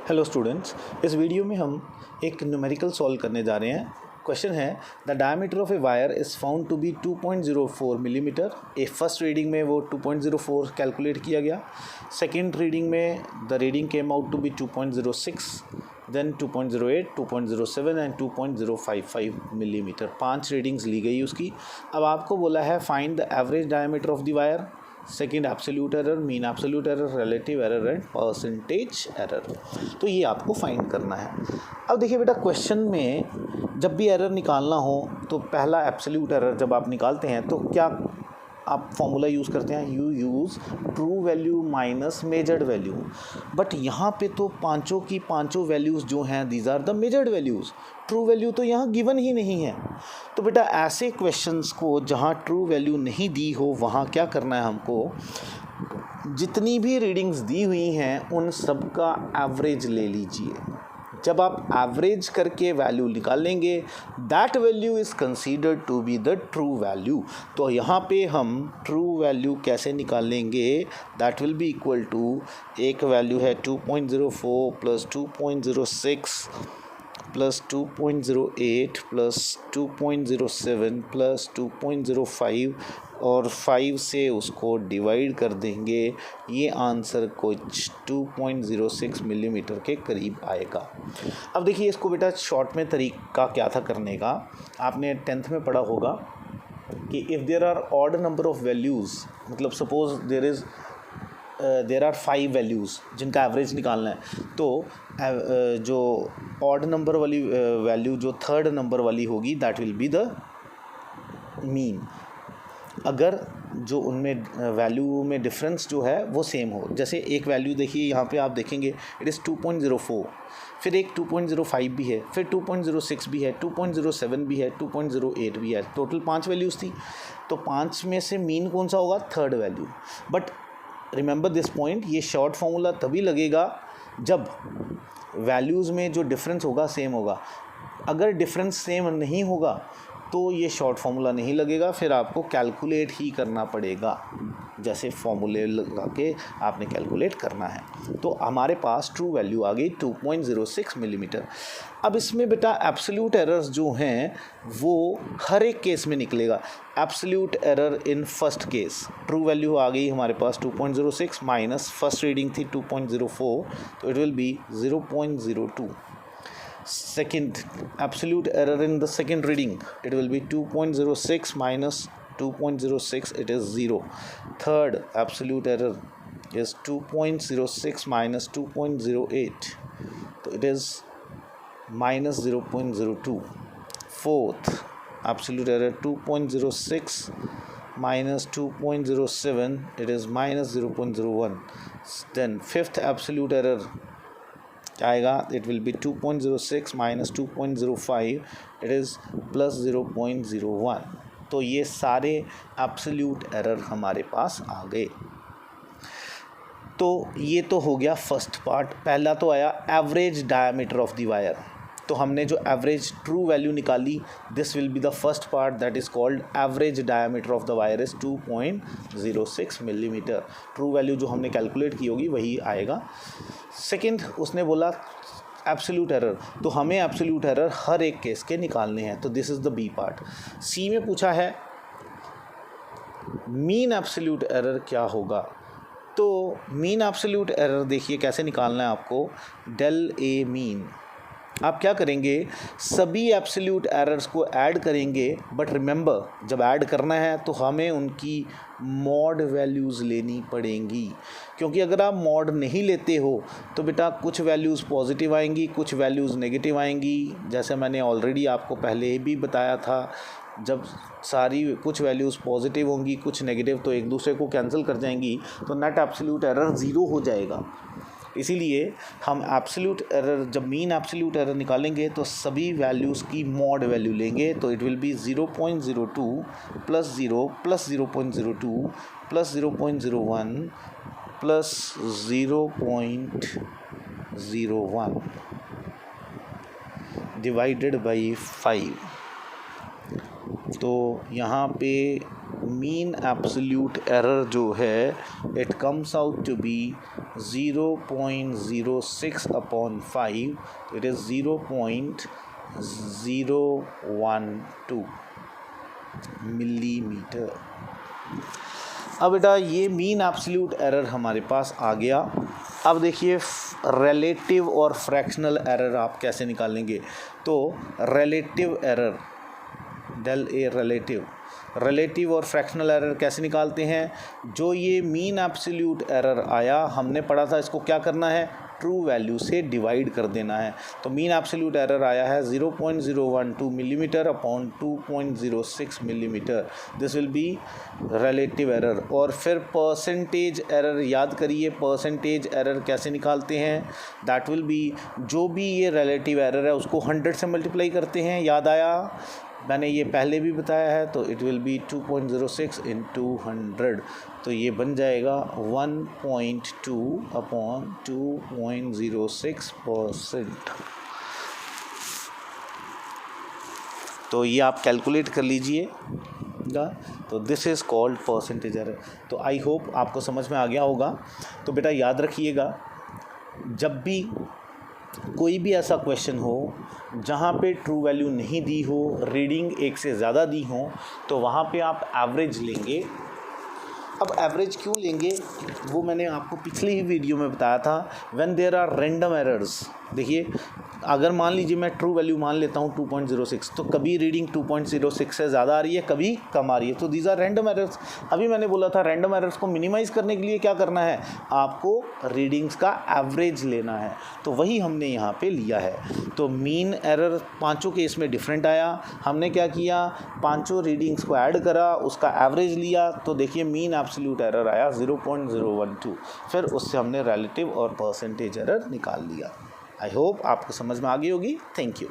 Hello students, इस video में हम एक न्यूमेरिकल सॉल्व करने जा रहे हैं। क्वेश्चन है the diameter of a wire is found to be 2.04 millimetre. A first reading में वो 2.04 कैलकुलेट किया गया। सेकंड रीडिंग में the reading came out to be 2.06, then 2.08, 2.07 and 2.055 millimetre. 5 readings ली गई उसकी। अब आपको बोला है find the average diameter of the wire, second absolute error, mean absolute error, relative error and percentage error. तो ये आपको फाइंड करना है। अब देखिए बेटा, क्वेश्चन में जब भी एरर निकालना हो तो पहला एब्सोल्यूट एरर जब आप निकालते हैं तो क्या आप फॉर्मूला यूज़ करते हैं, you use true value minus measured value. But यहाँ पे तो पांचों की पांचों वैल्यूज़ जो हैं these are the measured values, true value तो यहाँ गिवन ही नहीं है। तो बेटा ऐसे क्वेश्चंस को जहाँ ट्रू वैल्यू नहीं दी हो वहाँ क्या करना है हमको, जितनी भी रीडिंग्स दी हुई हैं उन सब का एवरेज ले लीजिए। जब आप एवरेज करके वैल्यू निकालेंगे that value is considered to be the true value. तो यहाँ पे हम ट्रू वैल्यू कैसे निकालेंगे, that will be equal to, एक वैल्यू है 2.04 प्लस 2.06 प्लस 2.08 प्लस 2.07 प्लस 2.05 और 5 से उसको डिवाइड कर देंगे। ये आंसर कुछ 2.06 मिलीमीटर के करीब आएगा। अब देखिए इसको बेटा शॉर्ट में तरीका क्या था करने का, आपने 10th में पढ़ा होगा कि if there are odd number of values, मतलब सपोज देयर आर 5 वैल्यूज़ जिनका एवरेज निकालना है, तो जो ऑड नंबर वाली वैल्यू जो थर्ड नंबर वाली होगी that will be the mean. अगर जो उनमें वैल्यू में डिफरेंस जो है वो सेम हो, जैसे एक वैल्यू देखिए यहाँ पे आप देखेंगे इट इज़ 2.04, फिर एक 2.05 भी है, फिर 2.06 भी है, 2.07 भी है, 2.08 भी है, टोटल 5 वैल्यूज़ थी। तो 5 में से मीन कौन सा होगा, third value. But remember this point, ये शॉर्ट फॉर्मूला तभी लगेगा जब वैल्यूज़ में जो डिफरेंस होगा सेम होगा। अगर डिफरेंस सेम नहीं होगा तो ये शॉर्ट फार्मूला नहीं लगेगा, फिर आपको कैलकुलेट ही करना पड़ेगा, जैसे फॉर्मूले लगा के आपने कैलकुलेट करना है। तो हमारे पास ट्रू वैल्यू आ गई 2.06 मिलीमीटर। अब इसमें बेटा एब्सोल्यूट एरर्स जो हैं वो हर एक केस में निकलेगा। Absolute error in first case, true value आ गई हमारे पास 2.06 माइनस फर्स्ट रीडिंग थी 2.04, तो it will be 0.02। Second absolute error in the second reading, it will be 2.06 minus 2.06, it is 0. Third absolute error is 2.06 minus 2.08, so it is minus 0.02. Fourth absolute error 2.06 minus 2.07, it is minus 0.01. Then fifth absolute error आएगा, it will B 2.06 minus 2.05, it is plus 0.01। तो ये सारे absolute error हमारे पास आ गए। तो ये तो हो गया फर्स्ट पार्ट। पहला तो आया average diameter of the wire, तो हमने जो एवरेज ट्रू वैल्यू निकाली, this will be the first part that is called average diameter of the wire is 2.06 millimetre. True value जो हमने कैलकुलेट की होगी वही आएगा। सेकंड उसने बोला एब्सोल्यूट एरर, तो हमें एब्सोल्यूट एरर हर एक केस के निकालने हैं, तो this is the B part. C में पूछा है मीन एब्सोल्यूट एरर क्या होगा, तो मीन एब्सोल्यूट एरर देखिए कैसे निकालना है आपको। डेल ए मीन, आप क्या करेंगे, सभी एब्सोल्यूट एरर्स को ऐड करेंगे, बट रिमेंबर जब ऐड करना है तो हमें उनकी मॉड वैल्यूज़ लेनी पड़ेंगी, क्योंकि अगर आप मॉड नहीं लेते हो तो बेटा कुछ वैल्यूज़ पॉजिटिव आएंगी, कुछ वैल्यूज़ नेगेटिव आएंगी। जैसे मैंने ऑलरेडी आपको पहले भी बताया था, जब सारी कुछ वैल्यूज़ पॉजिटिव होंगी कुछ नेगेटिव तो एक दूसरे को कैंसिल कर जाएंगी, तो नेट एब्सोल्यूट एरर ज़ीरो हो जाएगा। इसीलिए हम एब्सोल्यूट एरर, जब मीन एब्सोल्यूट एरर निकालेंगे तो सभी वैल्यूज़ की मॉड वैल्यू लेंगे, तो it will be 0.02 plus 0 plus 0.02 plus 0.01 plus 0.01 divided by 5। तो यहाँ पे मीन एब्सोल्यूट एरर जो है it comes out to be 0.06 upon 5, it is 0.012 millimetre. अब बेटा ये मीन एब्सोल्यूट एरर हमारे पास आ गया। अब देखिए रिलेटिव और फ्रैक्शनल एरर आप कैसे निकालेंगे। तो relative error del a relative और फ्रैक्शनल एरर कैसे निकालते हैं। जो ये मीन एब्सोल्यूट एरर आया हमने पढ़ा था, इसको क्या करना है, ट्रू वैल्यू से डिवाइड कर देना है। तो मीन एब्सोल्यूट एरर आया है 0.012 millimetre upon 2.06 millimetre, this will be relative error. और फिर परसेंटेज एरर याद करिए, परसेंटेज एरर कैसे निकालते हैं, दैट विल बी जो भी ये रिलेटिव एरर है उसको 100 से मल्टीप्लाई करते हैं, याद आया, मैंने ये पहले भी बताया है। तो इट विल बी 2.06 इंटू 100, तो ये बन जाएगा 1.2 अपॉन 2.06%। तो ये आप कैलकुलेट कर लीजिएगा। तो this is called percentage error. तो आई होप आपको समझ में आ गया होगा। तो बेटा याद रखिएगा, जब भी कोई भी ऐसा क्वेश्चन हो जहाँ पे ट्रू वैल्यू नहीं दी हो, रीडिंग एक से ज़्यादा दी हो, तो वहाँ पे आप एवरेज लेंगे। अब एवरेज क्यों लेंगे वो मैंने आपको पिछली ही वीडियो में बताया था। When there are random errors, देखिए अगर मान लीजिए मैं ट्रू वैल्यू मान लेता हूँ 2.06, तो कभी रीडिंग 2.06 से ज़्यादा आ रही है, कभी कम आ रही है, तो दीज आर रैंडम एरर्स। अभी मैंने बोला था रैंडम एरर्स को मिनिमाइज़ करने के लिए क्या करना है, आपको रीडिंग्स का एवरेज लेना है। तो वही हमने यहाँ पे लिया है। तो मीन एरर पाँचों केस में डिफरेंट आया। हमने क्या किया, पाँचों रीडिंग्स को ऐड करा, उसका एवरेज लिया, तो देखिए मीन एब्सोल्यूट एरर आया 0.012। फिर उससे हमने रिलेटिव और परसेंटेज एरर निकाल लिया। आई होप आपको समझ में आ गई होगी। Thank you.